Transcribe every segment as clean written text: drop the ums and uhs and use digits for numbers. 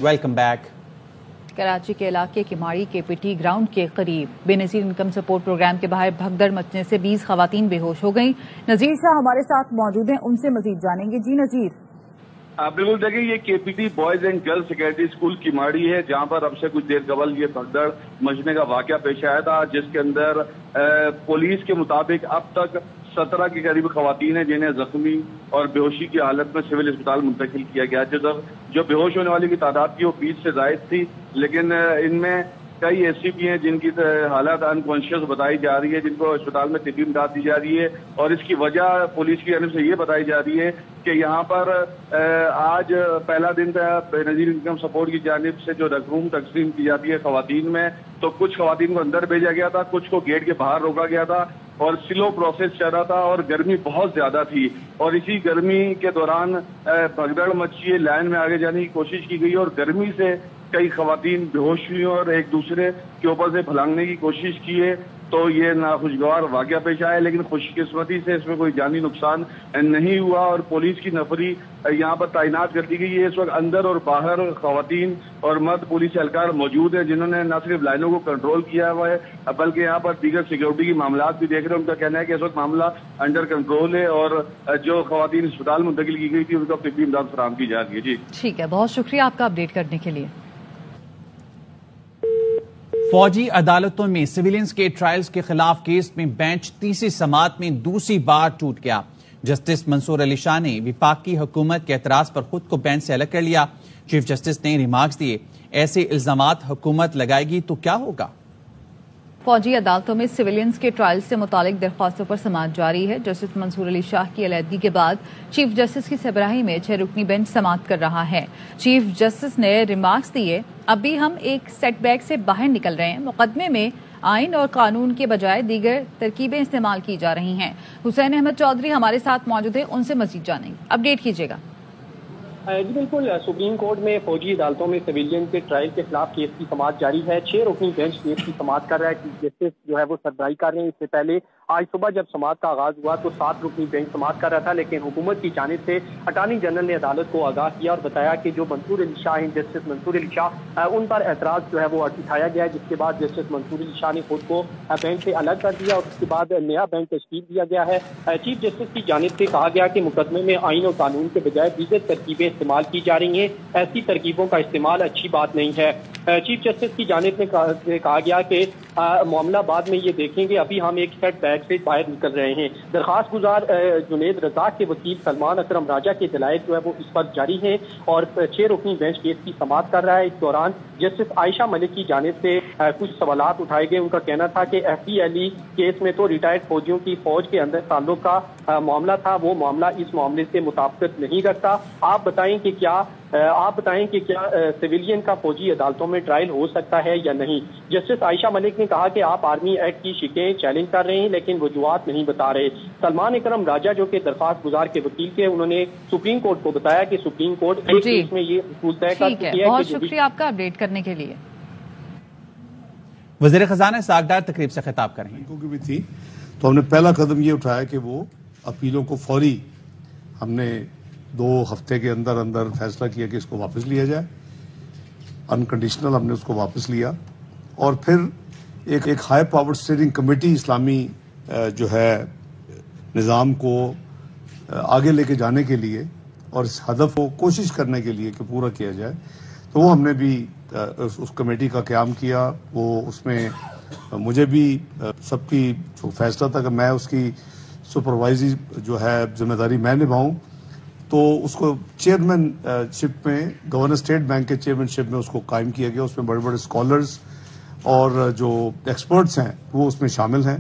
Welcome back. Karachi کے علاقے کماڑی کے پٹی گراؤنڈ کے قریب بے نظیر انکم سپورٹ پروگرام کے باہر بھگدڑ مچنے سے 20 خواتین بے ہوش ہو گئیں۔ نذیر شاہ ہمارے ساتھ موجود ہیں، ان سے مزید جانیں گے۔ جی نذیر۔ بالکل دیکھیں، یہ K P T boys and girls secondary school Keamari ہے، جہاں پر اب سے کچھ دیر قبل یہ بھگدڑ مچنے کا واقعہ پیش آیا تھا، جس کے اندر پولیس کے مطابق اب تک 17 کے قریب خواتین ہیں جنہیں زخمی اور بے ہوشی کی حالت میں سول اسپتال منتقل کیا گیا۔ جو بے ہوش ہونے والی کی تعداد تھی وہ 20 سے زائد تھی، لیکن ان میں کئی ایسی بھی ہیں جن کی حالت انکانشیس بتائی جا رہی ہے، جن کو اسپتال میں طبی امداد دی جا رہی ہے، اور اس کی وجہ پولیس کی جانب سے یہ بتائی جا رہی ہے کہ یہاں پر آج پہلا دن تھا بے نظیر انکم سپورٹ کی جانب سے جو رقوم تقسیم کی جاتی ہے خواتین میں، تو کچھ خواتین کو اندر بھیجا گیا تھا، کچھ کو گیٹ کے باہر روکا گیا تھا، اور سلو پروسیس چل رہا تھا، اور گرمی بہت زیادہ تھی، اور اسی گرمی کے دوران بھگدڑ مچی، لائن میں آگے جانے کی کوشش کی گئی، اور گرمی سے کئی خواتین بے ہوش ہوئی اور ایک دوسرے کے اوپر سے پھلانگنے کی کوشش کی ہے، تو یہ ناخوشگوار واقعہ پیش آیا، لیکن خوش قسمتی سے اس میں کوئی جانی نقصان نہیں ہوا، اور پولیس کی نفری یہاں پر تعینات کر دی گئی ہے۔ اس وقت اندر اور باہر خواتین اور مرد پولیس اہلکار موجود ہیں، جنہوں نے نہ صرف لائنوں کو کنٹرول کیا ہوا ہے بلکہ یہاں پر دیگر سیکورٹی کی معاملات بھی دیکھ رہے ہیں۔ ان کا کہنا ہے کہ اس وقت معاملہ انڈر کنٹرول ہے، اور جو خواتین اسپتال منتقل کی گئی تھی ان کو طبی امداد فراہم کی جا رہی ہے۔ جی ٹھیک ہے، بہت شکریہ آپ کا اپڈیٹ کرنے کے لیے۔ فوجی عدالتوں میں سویلینز کے ٹرائلز کے خلاف کیس میں بینچ تیسری سماعت میں دوسری بار ٹوٹ گیا۔ جسٹس منصور علی شاہ نے وفاقی حکومت کے اعتراض پر خود کو بینچ سے الگ کر لیا۔ چیف جسٹس نے ریمارکس دیے، ایسے الزامات حکومت لگائے گی تو کیا ہوگا؟ فوجی عدالتوں میں سویلینز کے ٹرائل سے متعلق درخواستوں پر سماعت جاری ہے۔ جسٹس منصور علی شاہ کی علیحدگی کے بعد چیف جسٹس کی سربراہی میں 6 رکنی بینچ سماعت کر رہا ہے۔ چیف جسٹس نے ریمارکس دیے، اب بھی ہم ایک سیٹ بیک سے باہر نکل رہے ہیں، مقدمے میں آئین اور قانون کے بجائے دیگر ترکیبیں استعمال کی جا رہی ہیں۔ حسین احمد چودھری ہمارے ساتھ موجود ہیں، ان سے مزید جانیں گے، اپڈیٹ کیجیے گا۔ جی بالکل، سپریم کورٹ میں فوجی عدالتوں میں سویلین کے ٹرائل کے خلاف کیس کی سماعت جاری ہے۔ 6 رکنی بینچ کیس کی سماعت کر رہا ہے۔ چیف جسٹس جو ہے وہ سربراہی کر رہے ہیں۔ اس سے پہلے آج صبح جب سماعت کا آغاز ہوا تو 7 رکنی بینچ سماعت کر رہا تھا، لیکن حکومت کی جانب سے اٹارنی جنرل نے عدالت کو آگاہ کیا اور بتایا کہ جو منصور علی شاہ ہیں، جسٹس منصور علی شاہ، ان پر اعتراض جو ہے وہ اٹھایا گیا ہے، جس کے بعد جسٹس منصور علی شاہ نے خود کو بینچ سے الگ کر دیا، اور اس کے بعد نیا بینچ تشکیل دیا گیا ہے۔ چیف جسٹس کی جانب سے کہا گیا کہ مقدمے میں آئین اور قانون کے بجائے دیگر ترکیبیں استعمال کی جا رہی ہیں، ایسی ترکیبوں کا استعمال اچھی بات نہیں ہے۔ چیف جسٹس کی جانب میں کہا گیا کہ معاملہ بعد میں یہ دیکھیں گے، ابھی ہم ایک سیٹ بیک سے باہر نکل رہے ہیں۔ درخواست گزار جنید رزاق کے وکیل سلمان اکرم راجہ کے دلائل جو ہے وہ اس وقت جاری ہیں، اور 6 رکنی بینچ کیس کی سماعت کر رہا ہے۔ اس دوران جسٹس عائشہ ملک کی جانب سے کچھ سوالات اٹھائے گئے۔ ان کا کہنا تھا کہ F P L E case میں تو ریٹائرڈ فوجیوں کی فوج کے اندر تعلق کا معاملہ تھا، وہ معاملہ اس معاملے سے مطابقت نہیں رکھتا۔ آپ بتائیں کہ کیا سویلین کا فوجی عدالتوں میں ٹرائل ہو سکتا ہے یا نہیں؟ جسٹس عائشہ ملک نے کہا کہ آپ آرمی ایکٹ کی شکیں چیلنج کر رہے ہیں لیکن وجوہات نہیں بتا رہے۔ سلمان اکرم راجہ جو کہ درخواست گزار کے وکیل تھے، انہوں نے سپریم کورٹ کو بتایا کہ سپریم کورٹ ایک کیس میں یہ اصول طے کر چکی ہے۔ بہت شکریہ آپ کا اپڈیٹ کرنے کے لیے۔ وزیر خزانہ ساگڈار تقریب سے خطاب کریں کی بھی تھی، تو ہم نے پہلا قدم یہ اٹھایا کہ وہ اپیلوں کو فوری، ہم نے 2 ہفتے کے اندر اندر فیصلہ کیا کہ اس کو واپس لیا جائے، انکنڈیشنل ہم نے اس کو واپس لیا، اور پھر ایک ہائی پاور اسٹیئرنگ کمیٹی اسلامی جو ہے نظام کو آگے لے کے جانے کے لیے اور اس ہدف کو کوشش کرنے کے لیے کہ پورا کیا جائے، تو وہ ہم نے بھی اس کمیٹی کا قیام کیا۔ وہ اس میں مجھے بھی سب کی جو فیصلہ تھا کہ میں اس کی سپروائزری جو ہے ذمہ داری میں نبھاؤں، تو اس کو چیئرمین شپ میں گورنر اسٹیٹ بینک کے چیئرمین شپ میں اس کو قائم کیا گیا۔ اس میں بڑے بڑے اسکالرز اور جو ایکسپرٹس ہیں وہ اس میں شامل ہیں۔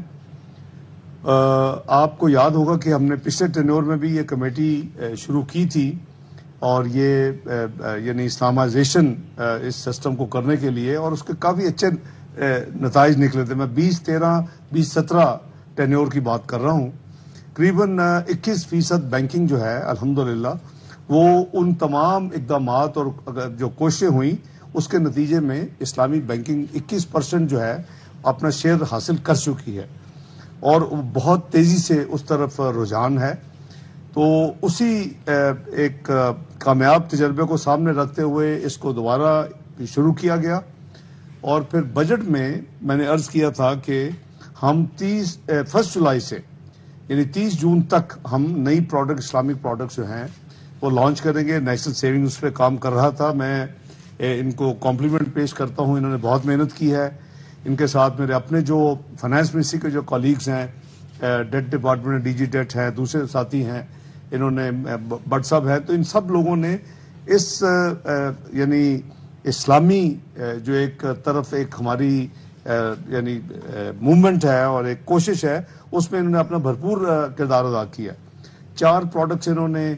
آپ کو یاد ہوگا کہ ہم نے پچھلے ٹینیور میں بھی یہ کمیٹی شروع کی تھی، اور یہ یعنی اسلامائزیشن اس سسٹم کو کرنے کے لیے، اور اس کے کافی اچھے نتائج نکلے تھے۔ میں 2017 ٹینیور کی بات کر رہا ہوں۔ قریباً 21% بینکنگ جو ہے الحمدللہ وہ ان تمام اقدامات اور جو کوششیں ہوئیں اس کے نتیجے میں اسلامی بینکنگ 21% جو ہے اپنا شیئر حاصل کر چکی ہے، اور بہت تیزی سے اس طرف رجحان ہے۔ تو اسی ایک کامیاب تجربے کو سامنے رکھتے ہوئے اس کو دوبارہ شروع کیا گیا، اور پھر بجٹ میں میں نے عرض کیا تھا کہ ہم 1 جولائی سے یعنی 30 جون تک ہم نئی پروڈکٹ، اسلامک پروڈکٹس جو ہیں وہ لانچ کریں گے۔ نیشنل سیونگ اس پہ کام کر رہا تھا، میں ان کو کمپلیمنٹ پیش کرتا ہوں، انہوں نے بہت محنت کی ہے۔ ان کے ساتھ میرے اپنے جو فائنانس منسٹری کے جو کالیگز ہیں، ڈیٹ ڈپارٹمنٹ ڈی جی ڈیٹ ہیں، دوسرے ساتھی ہیں، انہوں نے بٹ صاحب ہے، تو ان سب لوگوں نے اس یعنی اسلامی جو ایک طرف ایک ہماری یعنی موومنٹ ہے اور ایک کوشش ہے، اس میں انہوں نے اپنا بھرپور کردار ادا کیا۔ 4 پروڈکٹس انہوں نے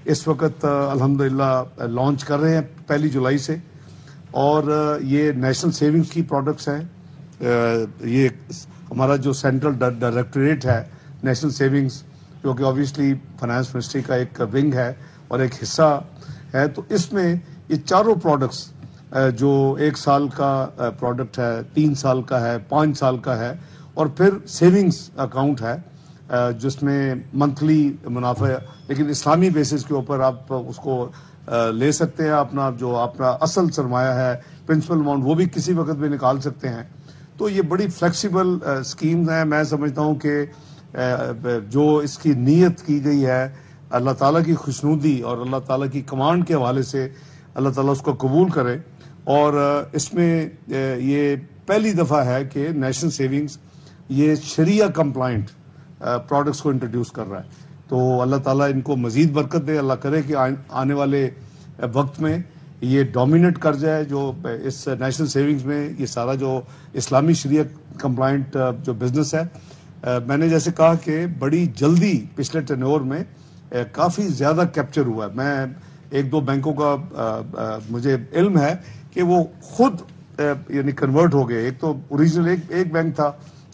اس وقت الحمدللہ لانچ کر رہے ہیں 1 جولائی سے، اور یہ نیشنل سیونگز کی پروڈکٹس ہیں۔ یہ ہمارا جو سینٹرل ڈائریکٹوریٹ ہے نیشنل سیونگز، جو کہ آبویسلی فائنانس منسٹری کا ایک ونگ ہے اور ایک حصہ ہے، تو اس میں یہ چاروں پروڈکٹس جو 1 سال کا پروڈکٹ ہے، 3 سال کا ہے، 5 سال کا ہے، اور پھر سیونگز اکاؤنٹ ہے جس میں منتھلی منافع، لیکن اسلامی بیسس کے اوپر آپ اس کو لے سکتے ہیں۔ اپنا جو اپنا اصل سرمایہ ہے، پرنسپل اماؤنٹ، وہ بھی کسی وقت بھی نکال سکتے ہیں۔ تو یہ بڑی فلیکسیبل اسکیمز ہیں۔ میں سمجھتا ہوں کہ جو اس کی نیت کی گئی ہے، اللہ تعالیٰ کی خوشنودی اور اللہ تعالیٰ کی کمانڈ کے حوالے سے اللہ تعالیٰ اس کو قبول کرے، اور اس میں یہ پہلی دفعہ ہے کہ نیشنل سیونگز یہ شریعہ کمپلائنٹ پروڈکٹس کو انٹروڈیوس کر رہا ہے۔ تو اللہ تعالیٰ ان کو مزید برکت دے، اللہ کرے کہ آنے والے وقت میں یہ ڈومینیٹ کر جائے جو اس نیشنل سیونگز میں یہ سارا جو اسلامی شریعہ کمپلائنٹ جو بزنس ہے۔ میں نے جیسے کہا کہ بڑی جلدی پچھلے ٹینیور میں کافی زیادہ کیپچر ہوا ہے۔ میں 1-2 بینکوں کا مجھے علم ہے کہ وہ خود یعنی کنورٹ ہو گئے۔ ایک تو اوریجنل ایک بینک تھا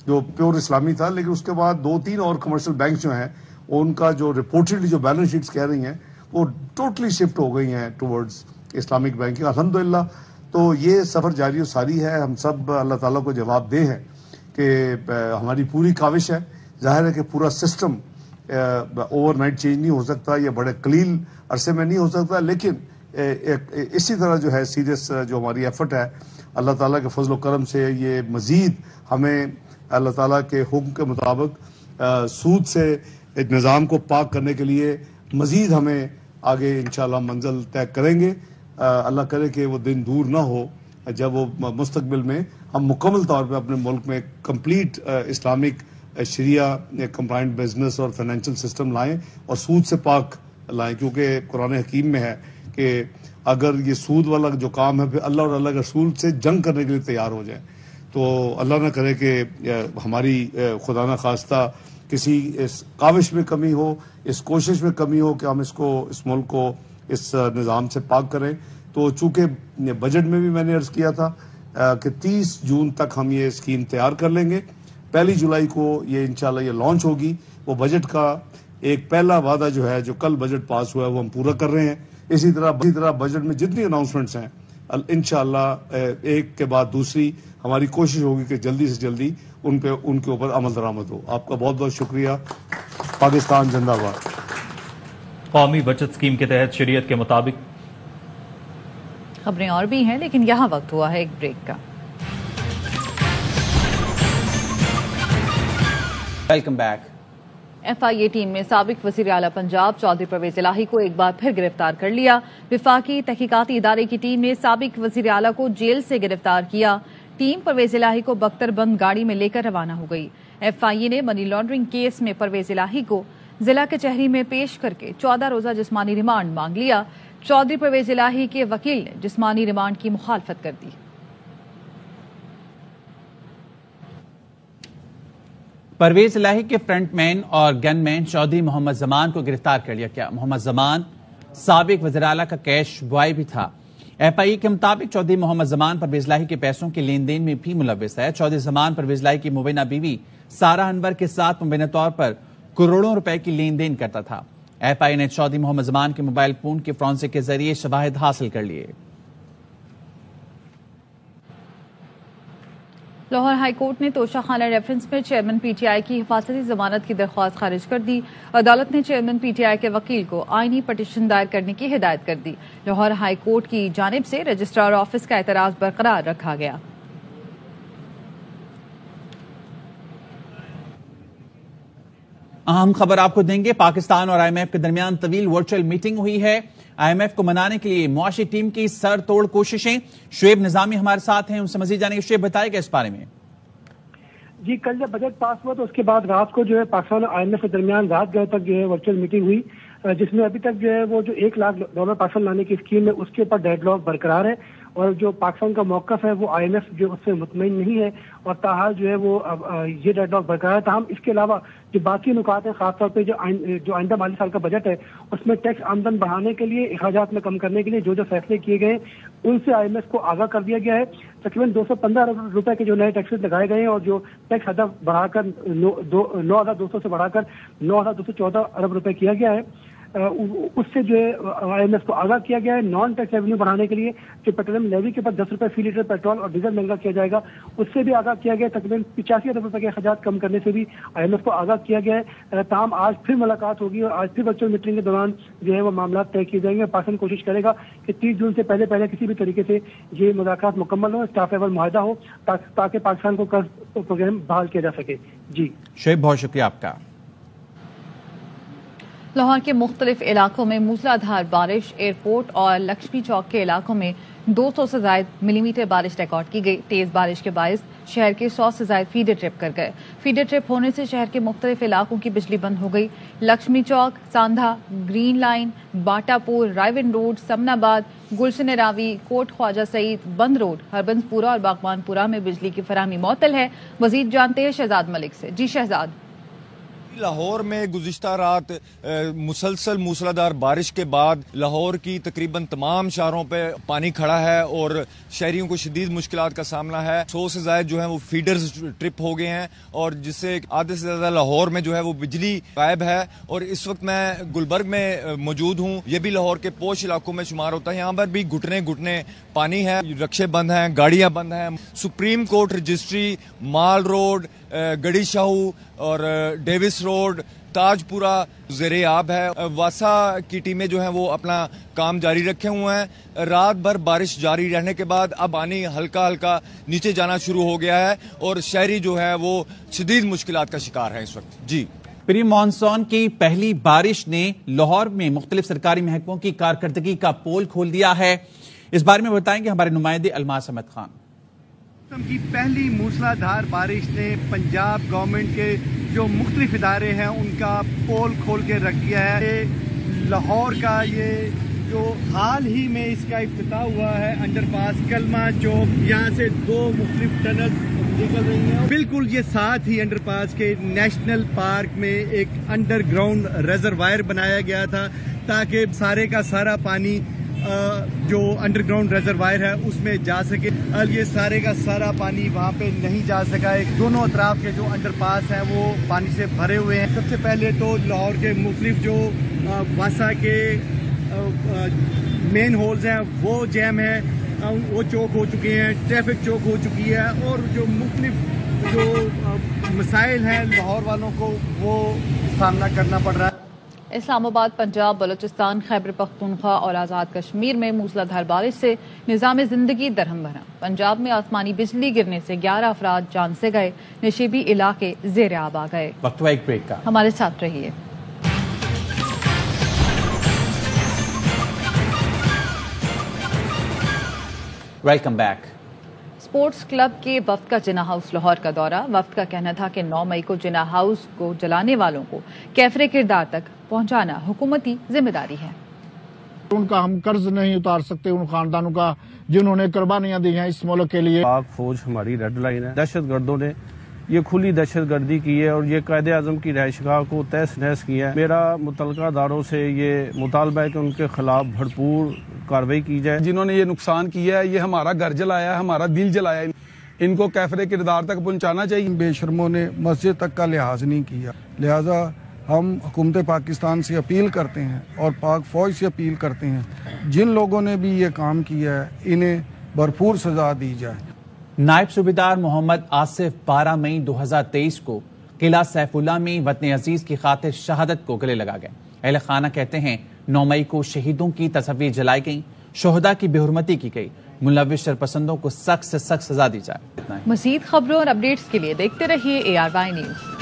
جو پیور اسلامی تھا، لیکن اس کے بعد 2-3 اور کمرشل بینک جو ہیں ان کا جو رپورٹڈلی جو بیلنس شیٹس کہہ رہی ہیں وہ ٹوٹلی شفٹ ہو گئی ہیں ٹورڈز اسلامک بینکنگ، الحمدللہ۔ تو یہ سفر جاری و ساری ہے، ہم سب اللہ تعالیٰ کو جواب دہ ہیں کہ ہماری پوری کاوش ہے۔ ظاہر ہے کہ پورا سسٹم اوور نائٹ چینج نہیں ہو سکتا، یہ بڑے قلیل عرصے میں نہیں ہو سکتا، لیکن اسی طرح جو ہے سیریس جو ہماری ایفرٹ ہے، اللہ تعالیٰ کے فضل و کرم سے یہ مزید ہمیں اللہ تعالیٰ کے حکم کے مطابق سود سے نظام کو پاک کرنے کے لیے مزید ہمیں آگے انشاءاللہ منزل طے کریں گے۔ اللہ کرے کہ وہ دن دور نہ ہو جب وہ مستقبل میں ہم مکمل طور پہ اپنے ملک میں کمپلیٹ اسلامک شریعہ کمپلائنٹ بزنس اور فائنینشیل سسٹم لائیں اور سود سے پاک لائیں، کیونکہ قرآن حکیم میں ہے کہ اگر یہ سود والا جو کام ہے پھر اللہ اور اللہ کے رسول سے جنگ کرنے کے لیے تیار ہو جائیں۔ تو اللہ نہ کرے کہ ہماری خدا نہ خواستہ کسی اس کاوش میں کمی ہو، اس کوشش میں کمی ہو کہ ہم اس ملک کو اس نظام سے پاک کریں۔ تو چونکہ بجٹ میں بھی میں نے عرض کیا تھا کہ 30 جون تک ہم یہ اسکیم تیار کر لیں گے، 1 جولائی کو یہ انشاءاللہ یہ لانچ ہوگی۔ وہ بجٹ کا ایک پہلا وعدہ جو ہے، جو کل بجٹ پاس ہوا ہے، وہ ہم پورا کر رہے ہیں۔ اسی طرح بجٹ میں جتنی اناؤنسمنٹس ہیں انشاءاللہ ایک کے بعد دوسری ہماری کوشش ہوگی کہ جلدی سے جلدی ان کے اوپر عمل درآمد ہو۔ آپ کا بہت بہت شکریہ۔ پاکستان زندہ باد۔ قومی بچت اسکیم کے تحت شریعت کے مطابق خبریں اور بھی ہیں، لیکن یہاں وقت ہوا ہے ایک بریک کا۔ Welcome back. F I A team نے سابق وزیر اعلیٰ پنجاب چودھری پرویز الہی کو ایک بار پھر گرفتار کر لیا۔ وفاقی تحقیقاتی ادارے کی ٹیم نے سابق وزیر اعلیٰ کو جیل سے گرفتار کیا۔ ٹیم پرویز الہی کو بختر بند گاڑی میں لے کر روانہ ہو گئی۔ ایف آئی اے نے منی لانڈرنگ کیس میں پرویز الہی کو ضلع کچہری میں پیش کر کے 14 روزہ جسمانی ریمانڈ مانگ لیا۔ چودھری پرویز الہی کے وکیل نے جسمانی ریمانڈ کی مخالفت کر دی۔ پرویز الہی کے فرنٹ مین اور گن مین چودھری محمد زمان کو گرفتار کر لیا گیا۔ محمد زمان سابق وزیر اعلیٰ کا کیش بوائے بھی تھا۔ ایف آئی اے کے مطابق چودھری محمد زمان پرویز الہی کے پیسوں کے لین دین میں بھی ملوث ہے۔ چودھری زمان پرویز الہی کی مبینہ بیوی سارہ انور کے ساتھ مبینہ طور پر کروڑوں روپے کی لین دین کرتا تھا۔ ایف آئی اے نے چودھری محمد زمان کے موبائل فون کے فرانسک کے ذریعے شواہد حاصل کر لیے۔ لاہور ہائی کورٹ نے توشہ خانہ ریفرنس میں چیئرمین پی ٹی آئی کی حفاظتی ضمانت کی درخواست خارج کر دی۔ عدالت نے چیئرمین پی ٹی آئی کے وکیل کو آئینی پٹیشن دائر کرنے کی ہدایت کر دی۔ لاہور ہائی کورٹ کی جانب سے رجسٹرار آفس کا اعتراض برقرار رکھا گیا۔ اہم خبر آپ کو دیں گے، پاکستان اور آئی ایم ایف کے درمیان طویل ورچوئل میٹنگ ہوئی ہے۔ آئی ایم ایف کو منانے کے لیے معاشی ٹیم کی سر توڑ کوششیں۔ شعیب نظامی ہمارے ساتھ ہیں، ان سے مزید جانیں گے۔ شعیب بتائے گا اس بارے میں؟ جی، کل جب بجٹ پاس ہوا تو اس کے بعد رات کو جو ہے پاکستان اور آئی ایم ایف کے درمیان رات گئے تک جو ہے ورچوئل میٹنگ ہوئی، جس میں ابھی تک جو ہے وہ جو $1 لاکھ پاکستان لانے کی اسکیم ہے اس کے اوپر ڈیڈ لاک برقرار ہے، اور جو پاکستان کا موقف ہے وہ آئی ایم ایف جو اس سے مطمئن نہیں ہے، اور تاحال جو ہے وہ یہ ڈیڈ لاک برقرار ہے۔ تاہم اس کے علاوہ جو باقی نکات ہیں، خاص طور پہ جو آئندہ مالی سال کا بجٹ ہے اس میں ٹیکس آمدن بڑھانے کے لیے، اخراجات میں کم کرنے کے لیے جو فیصلے کیے گئے ان سے آئی ایم ایف کو آگاہ کر دیا گیا ہے۔ تقریباً 215 ارب روپے کے جو نئے ٹیکسز لگائے گئے ہیں، اور جو ٹیکس ہدف بڑھا کر 9,200 سے بڑھا کر 9,214 ارب روپے کیا گیا ہے، اس سے جو ہے آئی ایم ایف کو آگاہ کیا گیا ہے۔ نان ٹیکس ریونیو بڑھانے کے لیے جو پیٹرولیم لیوی کے اوپر 10 روپے فی لیٹر پیٹرول اور ڈیزل مہنگا کیا جائے گا، اس سے بھی آگاہ کیا گیا۔ تقریباً 85 ارب روپے کے اخراجات کم کرنے سے بھی آئی ایم ایف کو آگاہ کیا گیا ہے۔ تاہم آج پھر ملاقات ہوگی اور آج پھر ورچوئل میٹنگ کے دوران جو ہے وہ معاملات طے کیے جائیں گے۔ پاکستان کوشش کرے گا کہ 30 جون سے پہلے کسی بھی طریقے سے یہ مذاکرات مکمل ہوں، اسٹاف لیول معاہدہ ہو، تاکہ پاکستان کو قرض پروگرام بحال کیا جا سکے۔ جی شعیب، بہت شکریہ آپ کا۔ لاہور کے مختلف علاقوں میں موسلادھار بارش، ایئرپورٹ اور لکشمی چوک کے علاقوں میں 200 سے زائد ملی میٹر بارش ریکارڈ کی گئی۔ تیز بارش کے باعث شہر کے 100 سے زائد فیڈر ٹرپ کر گئے۔ فیڈر ٹرپ ہونے سے شہر کے مختلف علاقوں کی بجلی بند ہو گئی۔ لکشمی چوک، ساندھا، گرین لائن، باٹا پور، رائیون روڈ، سمن آباد، گلشن راوی، کوٹ خواجہ سعید، بند روڈ، ہربنز پورہ اور باغبان پورہ میں بجلی کی فراہمی معطل ہے۔ مزید جانتے ہیں شہزاد ملک سے۔ جی شہزاد۔ لاہور میں گزشتہ رات مسلسل موسلادھار بارش کے بعد لاہور کی تقریباً تمام شہروں پہ پانی کھڑا ہے اور شہریوں کو شدید مشکلات کا سامنا ہے۔ 100 سے زائد جو ہیں وہ فیڈرز ٹرپ ہو گئے ہیں، اور جس سے آدھے سے زیادہ لاہور میں جو ہے وہ بجلی غائب ہے۔ اور اس وقت میں گلبرگ میں موجود ہوں، یہ بھی لاہور کے پوش علاقوں میں شمار ہوتا ہے۔ یہاں پر بھی گھٹنے گھٹنے پانی ہے، رکشے بند ہیں، گاڑیاں بند ہیں۔ سپریم کورٹ رجسٹری، مال روڈ، گڑی شاہو اور ڈیوس روڈ، تاج پورہ زیر آب ہے۔ واسا کی ٹیمیں جو ہیں وہ اپنا کام جاری رکھے ہوئے ہیں۔ رات بھر بارش جاری رہنے کے بعد اب پانی ہلکا ہلکا نیچے جانا شروع ہو گیا ہے، اور شہری جو ہے وہ شدید مشکلات کا شکار ہے اس وقت۔ جی، پری مانسون کی پہلی بارش نے لاہور میں مختلف سرکاری محکموں کی کارکردگی کا پول کھول دیا ہے۔ اس بارے میں بتائیں گے ہمارے نمائندے الماس احمد خان۔ کی پہلی موسلادھار بارش نے پنجاب گورنمنٹ کے جو مختلف ادارے ہیں ان کا پول کھول کے رکھ دیا ہے۔ لاہور کا یہ جو حال ہی میں اس کا افتتاح ہوا ہے انڈر پاس کلمہ چوک، یہاں سے 2 مختلف ٹنل نکل رہی ہیں۔ بالکل یہ ساتھ ہی انڈر پاس کے نیشنل پارک میں ایک انڈر گراؤنڈ ریزروائر بنایا گیا تھا، تاکہ سارے کا سارا پانی جو انڈر گراؤنڈ ریزروائر ہے اس میں جا سکے۔ یہ سارے کا سارا پانی وہاں پہ نہیں جا سکا ہے۔ دونوں اطراف کے جو انڈر پاس ہیں وہ پانی سے بھرے ہوئے ہیں۔ سب سے پہلے تو لاہور کے مختلف جو واسا کے مین ہولز ہیں وہ جیم ہیں، وہ چوک ہو چکے ہیں، ٹریفک چوک ہو چکی ہے، اور جو مختلف جو مسائل ہیں لاہور والوں کو وہ سامنا کرنا پڑ رہا ہے۔ اسلام آباد، پنجاب، بلوچستان، خیبر پختونخوا اور آزاد کشمیر میں موسلادھار بارش سے نظام زندگی درہم بھرا۔ پنجاب میں آسمانی بجلی گرنے سے 11 افراد جان سے گئے، نشیبی علاقے زیر آب آ گئے۔ وقت ہوا ایک بریک کا، ہمارے ساتھ رہیے۔ Welcome back. اسپورٹس کلب کے وفد کا جناح ہاؤس لاہور کا دورہ۔ وفد کا کہنا تھا کہ 9 مئی کو جناح ہاؤس کو جلانے والوں کو کیفر کردار تک پہنچانا حکومتی ذمہ داری ہے۔ ان کا ہم قرض نہیں اتار سکتے، ان خاندانوں کا جنہوں نے قربانیاں دی ہیں اس ملک کے لیے۔ پاک فوج ہماری ریڈ لائن ہے۔ دہشت گردوں نے یہ کھلی دہشت گردی کی ہے اور یہ قائد اعظم کی رہائش گاہ کو تہس نہس کیا ہے۔ میرا متعلقہ اداروں سے یہ مطالبہ ہے کہ ان کے خلاف بھرپور کارروائی کی جائے۔ جنہوں نے یہ نقصان کیا ہے، یہ ہمارا گھر جلایا ہے، ہمارا دل جلایا ہے، ان کو کیفر کردار تک پہنچانا چاہیے۔ بے شرموں نے مسجد تک کا لحاظ نہیں کیا، لہذا ہم حکومت پاکستان سے اپیل کرتے ہیں اور پاک فوج سے اپیل کرتے ہیں، جن لوگوں نے بھی یہ کام کیا ہے انہیں بھرپور سزا دی جائے۔ نائب صوبیدار محمد آصف 12 مئی 2023 کو قلعہ سیف اللہ میں وطن عزیز کی خاطر شہادت کو گلے لگا گئے۔ اہل خانہ کہتے ہیں 9 مئی کو شہیدوں کی تصاویر جلائی گئیں، شہداء کی بے حرمتی کی گئی، ملوث شرپسندوں کو سخت سے سخت سزا دی جائے۔ مزید خبروں اور اپڈیٹس کے لیے دیکھتے رہیے ARY نیوز۔